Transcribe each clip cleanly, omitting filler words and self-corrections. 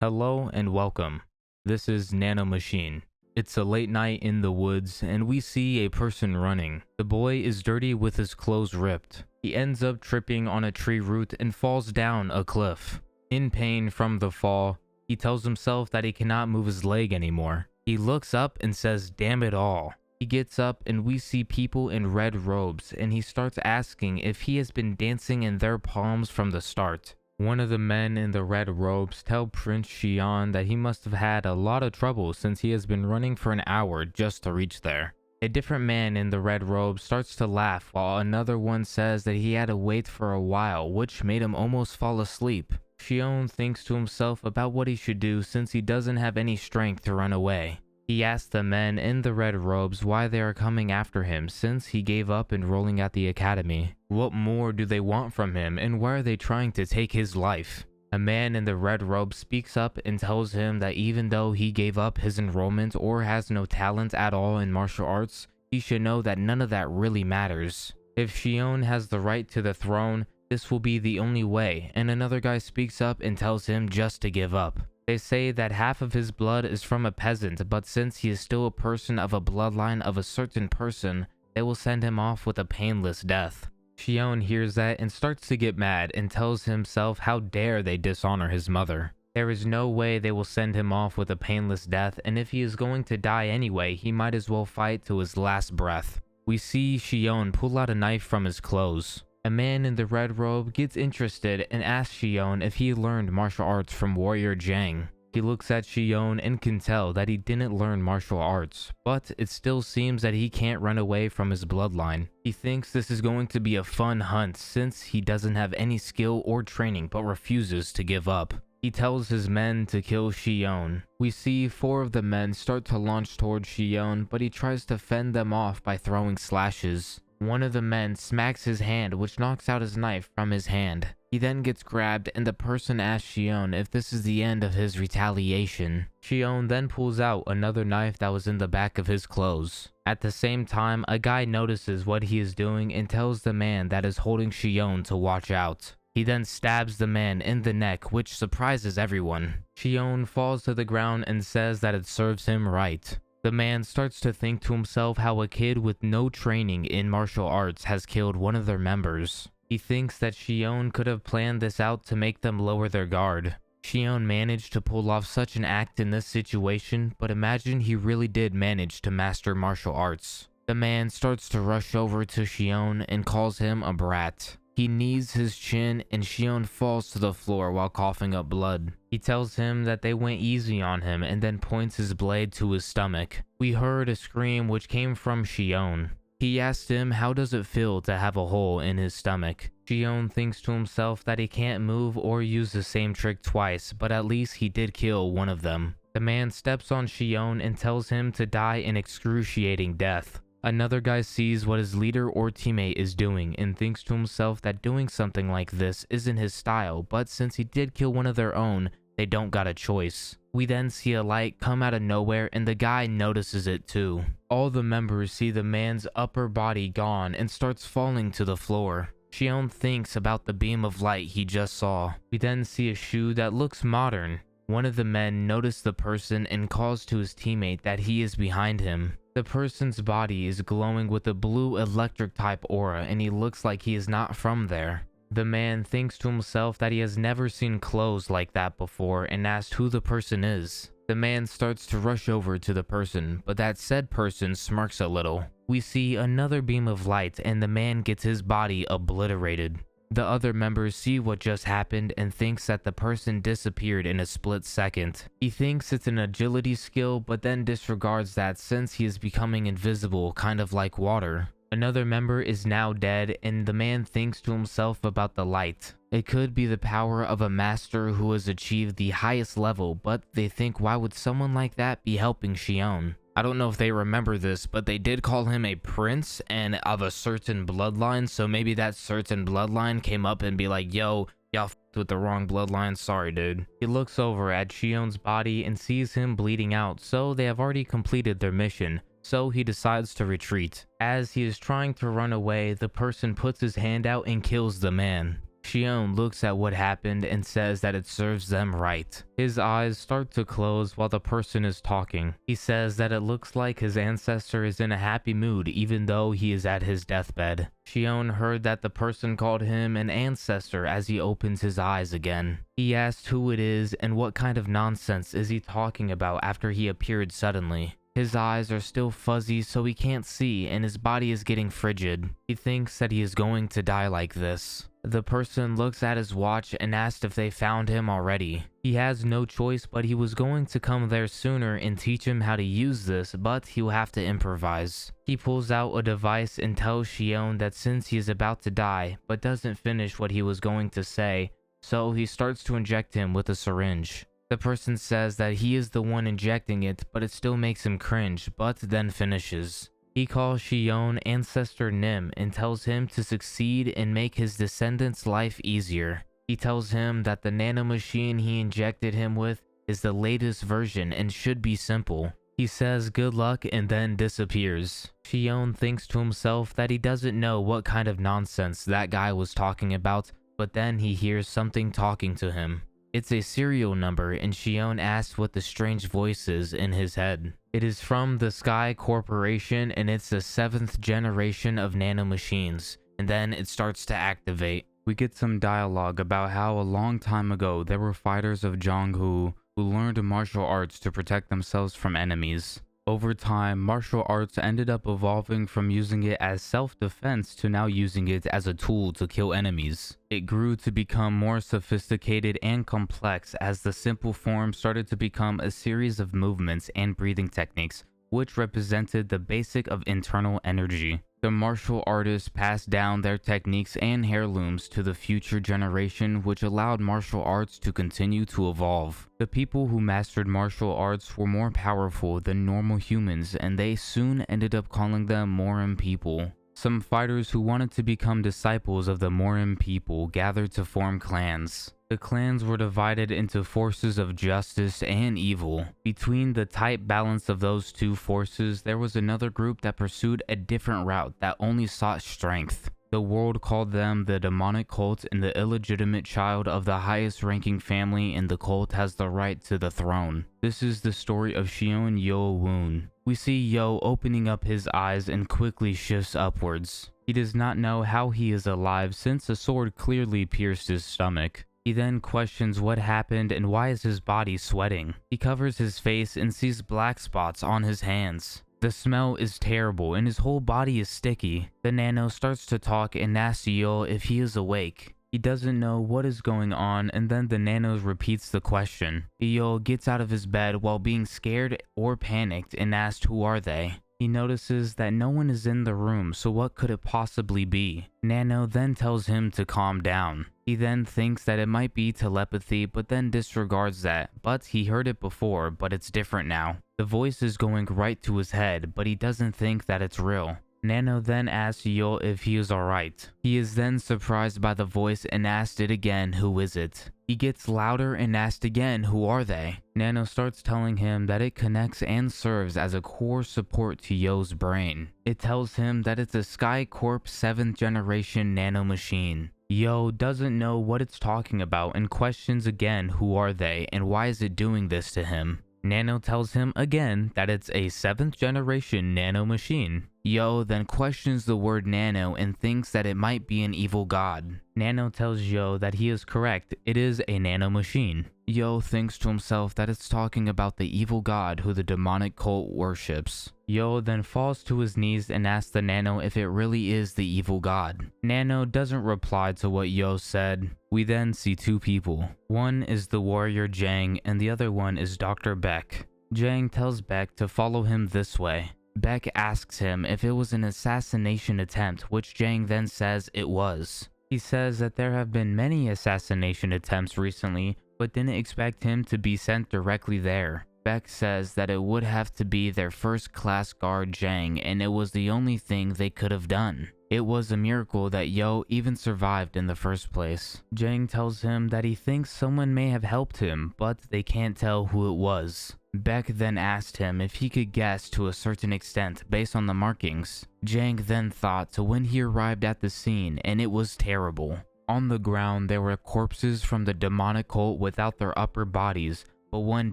Hello and welcome. This is Nano Machine. It's a late night in the woods and we see a person running. The boy is dirty with his clothes ripped. He ends up tripping on a tree root and falls down a cliff. In pain from the fall, he tells himself that he cannot move his leg anymore. He looks up and says, "Damn it all." He gets up and we see people in red robes and he starts asking if he has been dancing in their palms from the start. One of the men in the red robes tell Prince Xion that he must have had a lot of trouble since he has been running for an hour just to reach there. A different man in the red robe starts to laugh while another one says that he had to wait for a while, which made him almost fall asleep. Xion thinks to himself about what he should do since he doesn't have any strength to run away. He asks the men in the red robes why they are coming after him since he gave up enrolling at the academy. What more do they want from him and why are they trying to take his life? A man in the red robe speaks up and tells him that even though he gave up his enrollment or has no talent at all in martial arts, he should know that none of that really matters. If Xion has the right to the throne, this will be the only way, and another guy speaks up and tells him just to give up. They say that half of his blood is from a peasant, but since he is still a person of a bloodline of a certain person, they will send him off with a painless death. Xion hears that and starts to get mad and tells himself how dare they dishonor his mother. There is no way they will send him off with a painless death, and if he is going to die anyway, he might as well fight to his last breath. We see Xion pull out a knife from his clothes. A man in the red robe gets interested and asks Xion if he learned martial arts from warrior Zhang. He looks at Xion and can tell that he didn't learn martial arts, but it still seems that he can't run away from his bloodline. He thinks this is going to be a fun hunt since he doesn't have any skill or training but refuses to give up. He tells his men to kill Xion. We see 4 of the men start to launch towards Xion, but he tries to fend them off by throwing slashes. One of the men smacks his hand, which knocks out his knife from his hand. He then gets grabbed and the person asks Xion if this is the end of his retaliation. Xion then pulls out another knife that was in the back of his clothes. At the same time, a guy notices what he is doing and tells the man that is holding Xion to watch out. He then stabs the man in the neck, which surprises everyone. Xion falls to the ground and says that it serves him right. The man starts to think to himself how a kid with no training in martial arts has killed one of their members. He thinks that Xion could have planned this out to make them lower their guard. Xion managed to pull off such an act in this situation, but imagine he really did manage to master martial arts. The man starts to rush over to Xion and calls him a brat. He knees his chin and Xion falls to the floor while coughing up blood. He tells him that they went easy on him and then points his blade to his stomach. We heard a scream which came from Xion. He asked him how does it feel to have a hole in his stomach. Xion thinks to himself that he can't move or use the same trick twice, but at least he did kill one of them. The man steps on Xion and tells him to die an excruciating death. Another guy sees what his leader or teammate is doing and thinks to himself that doing something like this isn't his style, but since he did kill one of their own, they don't got a choice. We then see a light come out of nowhere and the guy notices it too. All the members see the man's upper body gone and starts falling to the floor. Xion thinks about the beam of light he just saw. We then see a shoe that looks modern. One of the men notices the person and calls to his teammate that he is behind him. The person's body is glowing with a blue electric type aura and he looks like he is not from there. The man thinks to himself that he has never seen clothes like that before and asks who the person is. The man starts to rush over to the person, but that said person smirks a little. We see another beam of light and the man gets his body obliterated. The other members see what just happened and thinks that the person disappeared in a split second. He thinks it's an agility skill, but then disregards that since he is becoming invisible, kind of like water. Another member is now dead and the man thinks to himself about the light. It could be the power of a master who has achieved the highest level, but they think why would someone like that be helping Xion? I don't know if they remember this, but they did call him a prince and of a certain bloodline, so maybe that certain bloodline came up and be like, yo, y'all f***ed with the wrong bloodline, sorry dude. He looks over at Xion's body and sees him bleeding out, so they have already completed their mission. So he decides to retreat. As he is trying to run away, the person puts his hand out and kills the man. Shion looks at what happened and says that it serves them right. His eyes start to close while the person is talking. He says that it looks like his ancestor is in a happy mood even though he is at his deathbed. Shion heard that the person called him an ancestor as he opens his eyes again. He asked who it is and what kind of nonsense is he talking about after he appeared suddenly. His eyes are still fuzzy so he can't see and his body is getting frigid. He thinks that he is going to die like this. The person looks at his watch and asks if they found him already. He has no choice, but he was going to come there sooner and teach him how to use this, but he'll have to improvise. He pulls out a device and tells Shion that since he is about to die, but doesn't finish what he was going to say, so he starts to inject him with a syringe. The person says that he is the one injecting it, but it still makes him cringe, but then finishes. He calls Shion Ancestor Nim and tells him to succeed and make his descendants' life easier. He tells him that the nano machine he injected him with is the latest version and should be simple. He says good luck and then disappears. Shion thinks to himself that he doesn't know what kind of nonsense that guy was talking about, but then he hears something talking to him. It's a serial number and Shion asks what the strange voice is in his head. It is from the Sky Corporation and it's the 7th generation of Nano Machines, and then it starts to activate. We get some dialogue about how a long time ago there were fighters of Jonghu who learned martial arts to protect themselves from enemies. Over time, martial arts ended up evolving from using it as self-defense to now using it as a tool to kill enemies. It grew to become more sophisticated and complex as the simple form started to become a series of movements and breathing techniques, which represented the basic of internal energy. The martial artists passed down their techniques and heirlooms to the future generation, which allowed martial arts to continue to evolve. The people who mastered martial arts were more powerful than normal humans, and they soon ended up calling them Morim people. Some fighters who wanted to become disciples of the Morim people gathered to form clans. The clans were divided into forces of justice and evil. Between the tight balance of those two forces, there was another group that pursued a different route that only sought strength. The world called them the demonic cult, and the illegitimate child of the highest ranking family in the cult has the right to the throne. This is the story of Shion Yo Woon. We see Yo opening up his eyes and quickly shifts upwards. He does not know how he is alive since a sword clearly pierced his stomach. He then questions what happened and why is his body sweating. He covers his face and sees black spots on his hands. The smell is terrible and his whole body is sticky. The Nano starts to talk and asks Yo if he is awake. He doesn't know what is going on, and then the Nano repeats the question. Yo gets out of his bed while being scared or panicked and asks who are they. He notices that no one is in the room, so what could it possibly be? Nano then tells him to calm down. He then thinks that it might be telepathy, but then disregards that. But he heard it before, but it's different now. The voice is going right to his head, but he doesn't think that it's real. Nano then asks Yo if he is alright. He is then surprised by the voice and asked it again, who is it? He gets louder and asked again, who are they? Nano starts telling him that it connects and serves as a core support to Yo's brain. It tells him that it's a Sky Corp 7th generation Nano Machine. Yo doesn't know what it's talking about and questions again who are they and why is it doing this to him. Nano tells him again that it's a 7th generation Nano Machine. Yo then questions the word nano and thinks that it might be an evil god. Nano tells Yo that he is correct, it is a Nano Machine. Yo thinks to himself that it's talking about the evil god who the demonic cult worships. Yo then falls to his knees and asks the Nano if it really is the evil god. Nano doesn't reply to what Yo said. We then see two people. One is the warrior Jang and the other one is Dr. Beck. Jang tells Beck to follow him this way. Beck asks him if it was an assassination attempt, which Jang then says it was. He says that there have been many assassination attempts recently, but didn't expect him to be sent directly there. Beck says that it would have to be their first class guard Jang, and it was the only thing they could have done. It was a miracle that Yo even survived in the first place. Jang tells him that he thinks someone may have helped him, but they can't tell who it was. Beck then asked him if he could guess to a certain extent based on the markings. Jang then thought to when he arrived at the scene, and it was terrible. On the ground, there were corpses from the demonic cult without their upper bodies, but one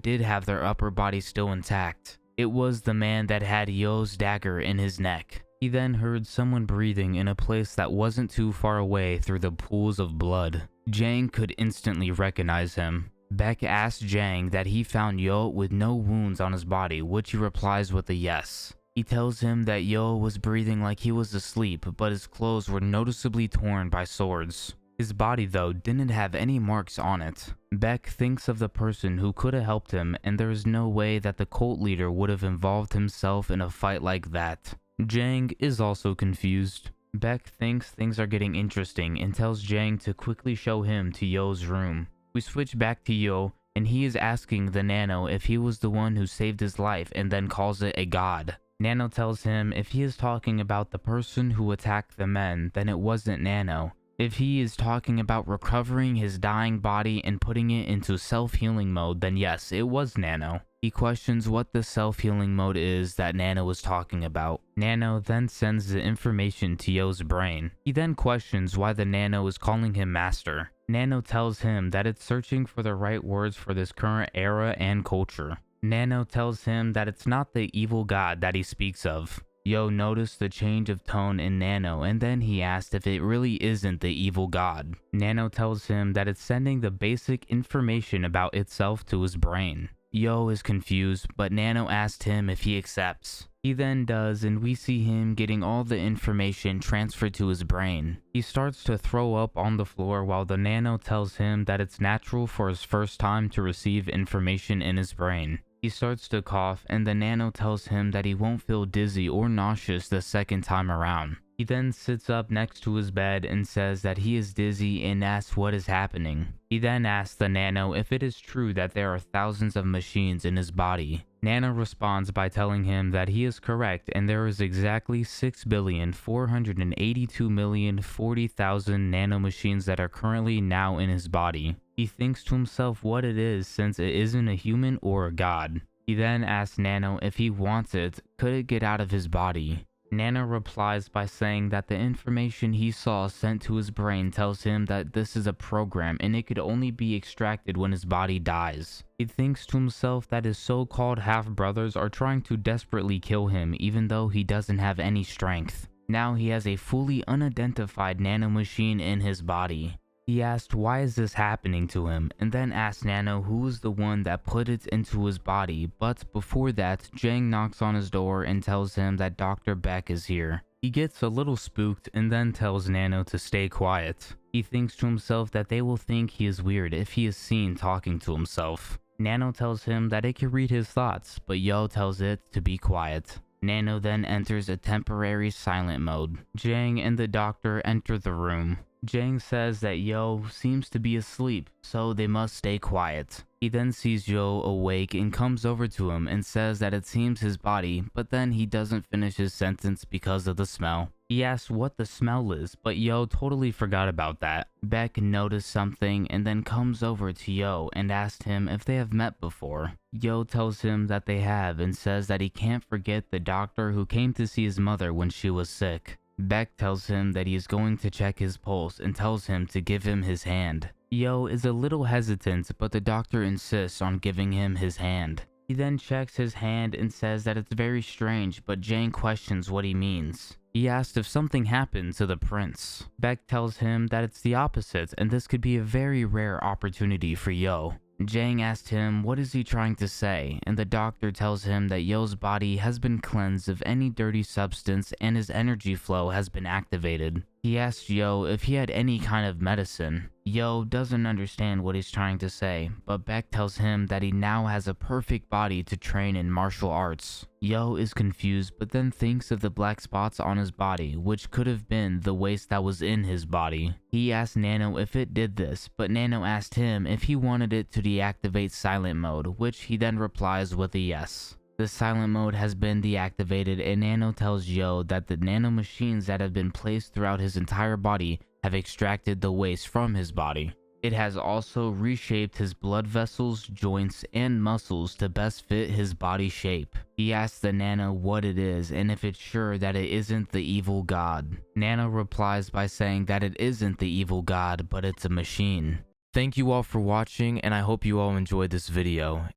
did have their upper body still intact. It was the man that had Yo's dagger in his neck. He then heard someone breathing in a place that wasn't too far away through the pools of blood. Jang could instantly recognize him. Beck asked Jang that he found Yo with no wounds on his body, which he replies with a yes. He tells him that Yo was breathing like he was asleep, but his clothes were noticeably torn by swords. His body, though, didn't have any marks on it. Beck thinks of the person who could have helped him, and there is no way that the cult leader would have involved himself in a fight like that. Jang is also confused. Beck thinks things are getting interesting and tells Jang to quickly show him to Yo's room. We switch back to Yo, and he is asking the Nano if he was the one who saved his life and then calls it a god. Nano tells him if he is talking about the person who attacked the men, then it wasn't Nano. If he is talking about recovering his dying body and putting it into self-healing mode, then yes, it was Nano. He questions what the self-healing mode is that Nano was talking about. Nano then sends the information to Yo's brain. He then questions why the Nano is calling him master. Nano tells him that it's searching for the right words for this current era and culture. Nano tells him that it's not the evil god that he speaks of. Yo noticed the change of tone in Nano, and then he asked if it really isn't the evil god. Nano tells him that it's sending the basic information about itself to his brain. Yo is confused, but Nano asked him if he accepts. He then does, and we see him getting all the information transferred to his brain. He starts to throw up on the floor while the Nano tells him that it's natural for his first time to receive information in his brain. He starts to cough, and the Nano tells him that he won't feel dizzy or nauseous the second time around. He then sits up next to his bed and says that he is dizzy and asks what is happening. He then asks the Nano if it is true that there are thousands of machines in his body. Nano responds by telling him that he is correct and there is exactly 6,482,040,000 nanomachines that are currently now in his body. He thinks to himself what it is since it isn't a human or a god. He then asks Nano if he wants it, could it get out of his body? Nano replies by saying that the information he saw sent to his brain tells him that this is a program and it could only be extracted when his body dies. He thinks to himself that his so-called half-brothers are trying to desperately kill him even though he doesn't have any strength. Now he has a fully unidentified nanomachine in his body. He asked why is this happening to him, and then asked Nano who was the one that put it into his body, but before that, Jang knocks on his door and tells him that Dr. Beck is here. He gets a little spooked and then tells Nano to stay quiet. He thinks to himself that they will think he is weird if he is seen talking to himself. Nano tells him that it can read his thoughts, but Yo tells it to be quiet. Nano then enters a temporary silent mode. Jang and the doctor enter the room. Jang says that Yo seems to be asleep, so they must stay quiet. He then sees Yo awake and comes over to him and says that it seems his body, but then he doesn't finish his sentence because of the smell. He asks what the smell is, but Yo totally forgot about that. Beck noticed something and then comes over to Yo and asks him if they have met before. Yo tells him that they have and says that he can't forget the doctor who came to see his mother when she was sick. Beck tells him that he is going to check his pulse and tells him to give him his hand. Yo is a little hesitant, but the doctor insists on giving him his hand. He then checks his hand and says that it's very strange, but Jang questions what he means. He asks if something happened to the prince. Beck tells him that it's the opposite and this could be a very rare opportunity for Yo. Jang asked him what is he trying to say, and the doctor tells him that Yo's body has been cleansed of any dirty substance and his energy flow has been activated. He asks Yo if he had any kind of medicine. Yo doesn't understand what he's trying to say, but Beck tells him that he now has a perfect body to train in martial arts. Yo is confused but then thinks of the black spots on his body, which could have been the waste that was in his body. He asked Nano if it did this, but Nano asked him if he wanted it to deactivate silent mode, which he then replies with a yes. The silent mode has been deactivated and Nano tells Yo that the nanomachines that have been placed throughout his entire body have extracted the waste from his body. It has also reshaped his blood vessels, joints, and muscles to best fit his body shape. He asks the Nano what it is and if it's sure that it isn't the evil god. Nano replies by saying that it isn't the evil god, but it's a machine. Thank you all for watching, and I hope you all enjoyed this video.